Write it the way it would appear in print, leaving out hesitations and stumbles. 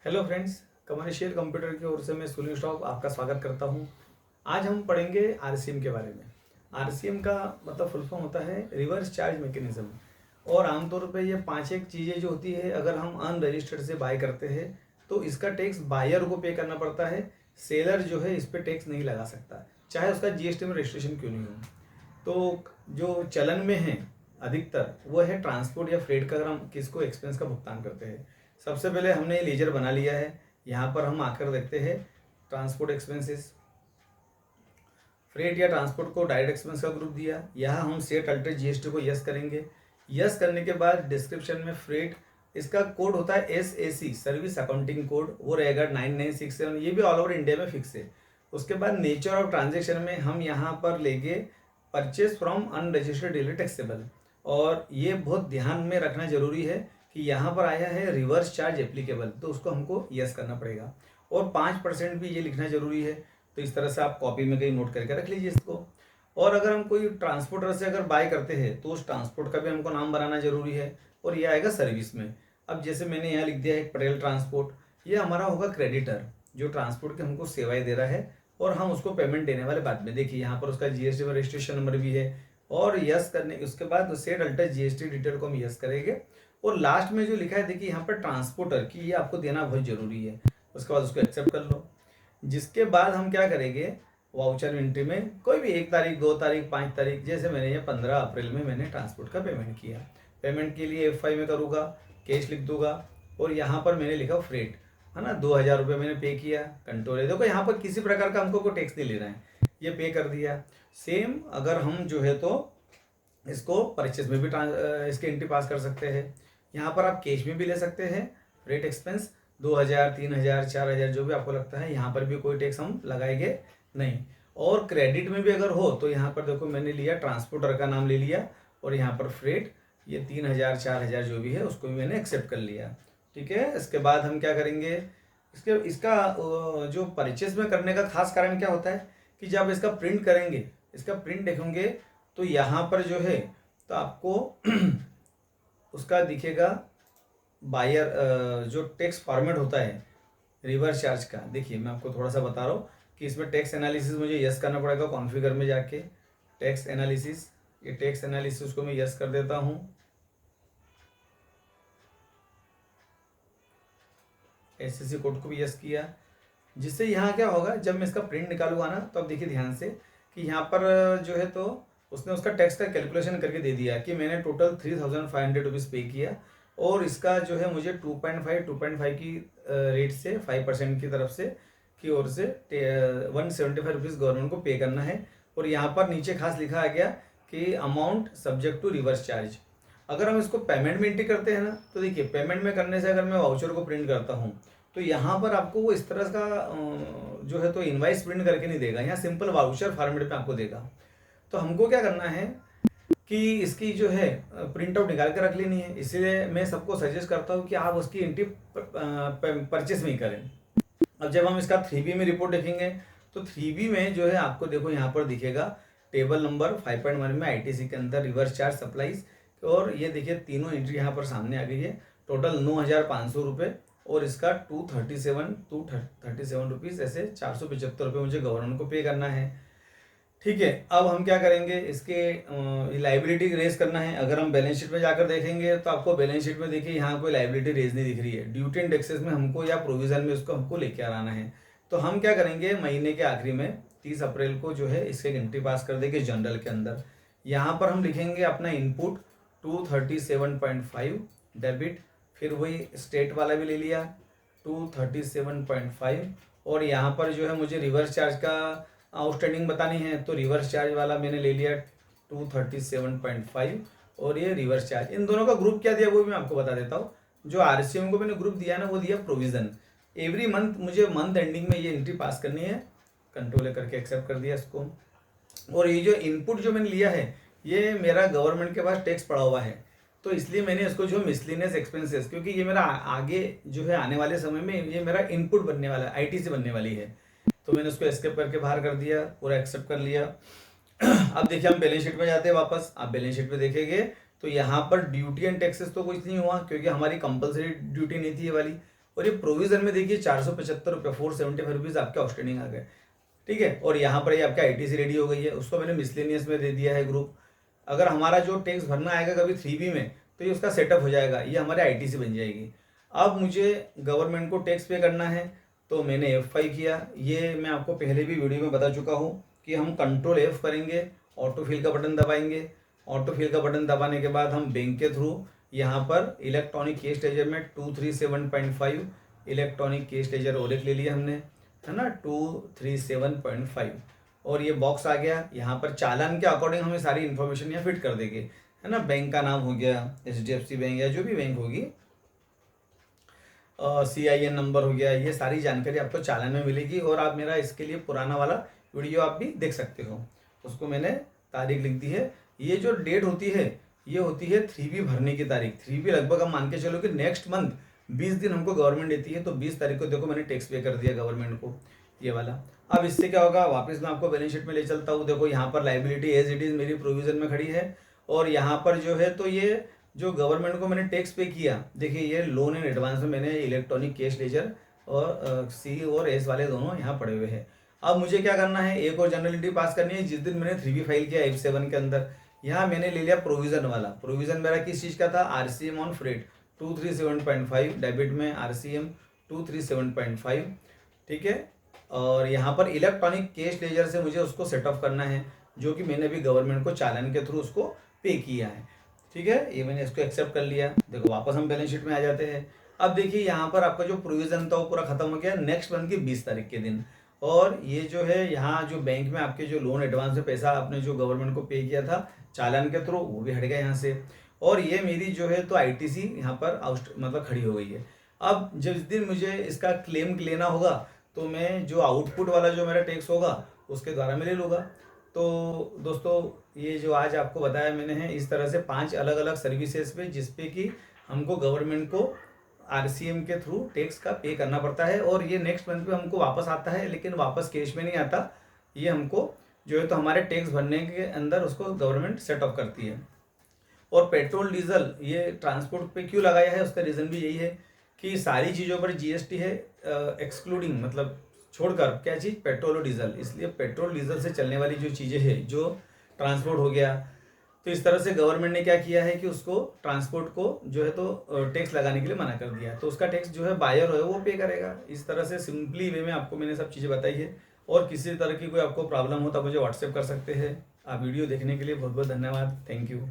Hello friends, commercial computer की ओर से मैं सुनील स्टॉक आपका स्वागत करता हूं। आज हम पढ़ेंगे आरसीएम के बारे में। आरसीएम का मतलब फुल फॉर्म होता है रिवर्स चार्ज मैकेनिज्म। और आमतौर पे ये पांच एक चीज़ें जो होती है, अगर हम अनरजिस्टर्ड से बाय करते हैं तो इसका टैक्स बायर को पे करना पड़ता है। सेलर जो है इस पर टैक्स नहीं लगा सकता, चाहे उसका जीएसटी में रजिस्ट्रेशन क्यों नहीं हो। तो जो चलन में है अधिकतर वो है ट्रांसपोर्ट या फ्रेट का, अगर हम किसको एक्सपेंस का भुगतान करते हैं। सबसे पहले हमने ये लेजर बना लिया है। यहाँ पर हम आकर देखते हैं ट्रांसपोर्ट एक्सपेंसेस। फ्रेट या ट्रांसपोर्ट को डायरेक्ट एक्सपेंस का ग्रुप दिया। यहाँ हम सेट अल्टर जीएसटी को यस करेंगे। यस करने के बाद डिस्क्रिप्शन में फ्रेट, इसका कोड होता है SAC, सर्विस अकाउंटिंग कोड, वो रहेगा 9967। ये भी ऑल ओवर इंडिया में फिक्स है। उसके बाद नेचर ऑफ ट्रांजेक्शन में हम यहाँ पर लेंगे purchase from unregistered dealer taxable. और ये बहुत ध्यान में रखना जरूरी है कि यहाँ पर आया है रिवर्स चार्ज एप्लीकेबल, तो उसको हमको यस करना पड़ेगा। और 5% भी ये लिखना जरूरी है। तो इस तरह से आप कॉपी में कहीं नोट करके रख लीजिए इसको। और अगर हम कोई ट्रांसपोर्टर से अगर बाय करते हैं तो उस ट्रांसपोर्ट का भी हमको नाम बनाना जरूरी है। और ये आएगा सर्विस में। अब जैसे मैंने यहाँ लिख दिया है पटेल ट्रांसपोर्ट, ये हमारा होगा क्रेडिटर जो ट्रांसपोर्ट के हमको सेवाएं दे रहा है, और हम उसको पेमेंट देने वाले बाद में। देखिए यहाँ पर उसका जीएसटी में रजिस्ट्रेशन नंबर भी है। और यस करने उसके बाद सेट अल्टर जीएसटी डिटेल को हम यस करेंगे। और लास्ट में जो लिखा है देखिए यहाँ पर ट्रांसपोर्टर की, ये आपको देना बहुत जरूरी है। उसके बाद उसको एक्सेप्ट कर लो। जिसके बाद हम क्या करेंगे, वाउचर एंट्री में कोई भी 1 तारीख, 2 तारीख, 5 तारीख, जैसे मैंने ये 15 अप्रैल में मैंने ट्रांसपोर्ट का पेमेंट किया। पेमेंट के लिए F5 में करूँगा, कैश लिख दूंगा। और यहाँ पर मैंने लिखा फ्रेट, है ना, 2000 रुपये मैंने पे किया। कंट्रोल है, देखो यहाँ पर किसी प्रकार का हमको कोई टैक्स नहीं लेना है, ये पे कर दिया। सेम अगर हम जो है तो इसको परचेज में भी इसके एंट्री पास कर सकते हैं। यहाँ पर आप कैश में भी ले सकते हैं। फ्रेट एक्सपेंस 2000, 3000, 4000 जो भी आपको लगता है, यहाँ पर भी कोई टैक्स हम लगाएंगे नहीं। और क्रेडिट में भी अगर हो तो यहाँ पर देखो मैंने लिया ट्रांसपोर्टर का नाम ले लिया, और यहाँ पर फ्रेट ये 3000, 4000 जो भी है उसको भी मैंने एक्सेप्ट कर लिया। ठीक है, इसके बाद हम क्या करेंगे, इसका जो परचेज में करने का खास कारण क्या होता है कि जब इसका प्रिंट करेंगे, इसका प्रिंट देखेंगे तो यहाँ पर जो है तो आपको उसका दिखेगा बायर जो टैक्स फॉर्मेट होता है रिवर्स चार्ज का। देखिए मैं आपको थोड़ा सा बता रहा हूँ कि इसमें टैक्स एनालिसिस मुझे यस करना पड़ेगा। कॉन्फ़िगर में जाके टैक्स एनालिसिस, ये टैक्स एनालिसिस को मैं यस कर देता हूँ। SCC कोड को भी यस किया। जिससे यहाँ क्या होगा, जब मैं इसका प्रिंट निकालूंगा ना, तो अब देखिए ध्यान से कि यहाँ पर जो है तो उसने उसका टैक्स का कैलकुलेशन करके दे दिया कि मैंने टोटल 3500 रुपीज़ पे किया। और इसका जो है मुझे 2.5 की रेट से 5% की तरफ से की ओर से 175 रुपीज़ गवर्नमेंट को पे करना है। और यहाँ पर नीचे खास लिखा आ गया कि amount subject to reverse charge. अगर हम इसको पेमेंट में एंट्री करते हैं ना, तो देखिए पेमेंट में करने से अगर मैं वाउचर को प्रिंट करता हूँ तो यहाँ पर आपको वो इस तरह का जो है तो इनवाइस प्रिंट करके नहीं देगा, यहाँ सिंपल वाउचर फॉर्मेट पे आपको देगा। तो हमको क्या करना है कि इसकी जो है प्रिंट आउट निकाल के रख लेनी है। इसीलिए मैं सबको सजेस्ट करता हूँ कि आप उसकी एंट्री परचेस में ही करें। अब जब हम इसका 3B में रिपोर्ट देखेंगे तो 3B में जो है आपको देखो यहाँ पर दिखेगा टेबल नंबर 5.1 में ITC के अंदर रिवर्स चार्ज सप्लाईज। और ये देखिए तीनों एंट्री यहाँ पर सामने आ गई है। टोटल 9500 रुपये, और इसका 237 रुपीज़, ऐसे 475 रुपये मुझे गवर्नमेंट को पे करना है। ठीक है, अब हम क्या करेंगे, इसके लाइबिलिटी रेज करना है। अगर हम बैलेंस शीट में जाकर देखेंगे तो आपको बैलेंस शीट में देखिए यहाँ कोई लाइबिलिटी रेज नहीं दिख रही है। ड्यूटी एंड टैक्सेस में हमको या प्रोविजन में उसको हमको लेके आना है। तो हम क्या करेंगे, महीने के आखिरी में 30 अप्रैल को जो है इसके एंट्री पास कर देंगे जनरल के अंदर। यहाँ पर हम लिखेंगे अपना इनपुट 237.5 डेबिट, फिर वही स्टेट वाला भी ले लिया 237.5। और यहाँ पर जो है मुझे रिवर्स चार्ज का आउटस्टैंडिंग बतानी है, तो रिवर्स चार्ज वाला मैंने ले लिया 237.5। और ये रिवर्स चार्ज, इन दोनों का ग्रुप क्या दिया वो भी मैं आपको बता देता हूँ। जो RCM को मैंने ग्रुप दिया ना, वो दिया प्रोविजन। एवरी मंथ मुझे मंथ एंडिंग में ये एंट्री पास करनी है। कंट्रोल करके एक्सेप्ट कर दिया इसको। और ये जो इनपुट जो मैंने लिया है, ये मेरा गवर्नमेंट के पास टैक्स पड़ा हुआ है, तो इसलिए मैंने इसको जो मिसलिनियस एक्सपेंसेस, क्योंकि ये मेरा आगे जो है आने वाले समय में ये मेरा इनपुट बनने वाला है, ITC बनने वाली है। तो मैंने उसको एस्केप करके बाहर कर दिया, पूरा एक्सेप्ट कर लिया। अब देखिए हम बैलेंस शीट में जाते हैं वापस। आप बैलेंस शीट में देखेंगे तो यहाँ पर ड्यूटी एंड टैक्सेस तो कुछ नहीं हुआ, क्योंकि हमारी कंपलसरी ड्यूटी नहीं थी ये वाली। और ये प्रोविजन में देखिए 475 रुपये 475 रुपीज़ आपके आउटस्टैंडिंग आ गए, ठीक है। और यहाँ पर ये आपका आईटीसी रेडी हो गई है, उसको मैंने मिसलेनियस में दे दिया है ग्रुप। अगर हमारा जो टैक्स भरना आएगा कभी 3B में तो ये उसका सेटअप हो जाएगा, ये हमारे आईटीसी बन जाएगी। अब मुझे गवर्नमेंट को टैक्स पे करना है तो मैंने F5 किया। ये मैं आपको पहले भी वीडियो में बता चुका हूँ कि हम कंट्रोल F करेंगे, ऑटो फिल का बटन दबाएंगे। ऑटो फिल का बटन दबाने के बाद हम बैंक के थ्रू यहाँ पर इलेक्ट्रॉनिक केस लेजर में 237.5 इलेक्ट्रॉनिक केस लेजर और एक ले लिया हमने, है ना, 237.5। और ये बॉक्स आ गया। यहाँ पर चालान के अकॉर्डिंग हमें सारी इन्फॉर्मेशन यहाँ फिट कर देंगे, है ना। बैंक का नाम हो गया, HDFC बैंक या जो भी बैंक होगी, CIN नंबर हो गया, ये सारी जानकारी आपको चालान में मिलेगी। और आप मेरा इसके लिए पुराना वाला वीडियो आप भी देख सकते हो, उसको मैंने तारीख लिख दी है। ये जो डेट होती है ये होती है 3B भरने की तारीख। 3B लगभग हम मान के चलो कि नेक्स्ट मंथ 20 दिन हमको गवर्नमेंट देती है, तो 20 तारीख को देखो मैंने टैक्स पे कर दिया गवर्नमेंट को, ये वाला। अब इससे क्या होगा, वापस मैं आपको बैलेंस शीट में ले चलता हूँ। देखो यहाँ पर लाइबिलिटी एज इट इज़ मेरी प्रोविजन में खड़ी है, और यहाँ पर जो है तो ये जो गवर्नमेंट को मैंने टैक्स पे किया, देखिए ये लोन इन एडवांस में मैंने इलेक्ट्रॉनिक कैश लेजर और C और S वाले दोनों यहाँ पड़े हुए हैं। अब मुझे क्या करना है, एक और जनरलिटी पास करनी है। जिस दिन मैंने 3B फाइल किया F7 के अंदर, यहाँ मैंने ले लिया प्रोविजन वाला। प्रोविजन मेरा किस चीज़ का था, RCM ऑन फ्रेट 237.5, डेबिट में RCM 237.5, ठीक है। और यहाँ पर इलेक्ट्रॉनिक कैश लेजर से मुझे उसको सेट ऑफ करना है, जो कि मैंने अभी गवर्नमेंट को चालान के थ्रू उसको पे किया है, ठीक है। ये मैंने इसको एक्सेप्ट कर लिया। देखो वापस हम बैलेंस शीट में आ जाते हैं। अब देखिए यहाँ पर आपका जो प्रोविजन था वो पूरा खत्म हो गया नेक्स्ट मंथ की 20 तारीख के दिन। और ये जो है यहाँ जो बैंक में आपके जो लोन एडवांस में पैसा आपने जो गवर्नमेंट को पे किया था चालान के थ्रू, वो भी हट गया यहाँ से। और ये मेरी जो है तो आईटीसी यहाँ पर मतलब खड़ी हो गई है। अब जिस दिन मुझे इसका क्लेम लेना होगा तो मैं जो आउटपुट वाला जो मेरा टैक्स होगा उसके द्वारा मैं ले लूँगा। तो दोस्तों ये जो आज आपको बताया मैंने है, इस तरह से 5 अलग अलग सर्विसेज पे जिसपे कि हमको गवर्नमेंट को RCM के थ्रू टैक्स का पे करना पड़ता है। और ये नेक्स्ट मंथ पे हमको वापस आता है, लेकिन वापस कैश में नहीं आता। ये हमको जो है तो हमारे टैक्स भरने के अंदर उसको गवर्नमेंट सेट ऑफ करती है। और पेट्रोल डीजल ये ट्रांसपोर्ट पे क्यों लगाया है, उसका रीज़न भी यही है कि सारी चीज़ों पर GST है, एक्सक्लूडिंग मतलब छोड़कर क्या चीज़, पेट्रोल और डीजल। इसलिए पेट्रोल डीजल से चलने वाली जो चीज़ें हैं, जो ट्रांसपोर्ट हो गया, तो इस तरह से गवर्नमेंट ने क्या किया है कि उसको ट्रांसपोर्ट को जो है तो टैक्स लगाने के लिए मना कर दिया। तो उसका टैक्स जो है बायर है वो पे करेगा। इस तरह से सिंपली वे में आपको मैंने सब चीज़ें बताई है। और किसी तरह की कोई आपको प्रॉब्लम हो तो मुझे व्हाट्सएप कर सकते हैं। आप वीडियो देखने के लिए बहुत बहुत धन्यवाद। Thank you.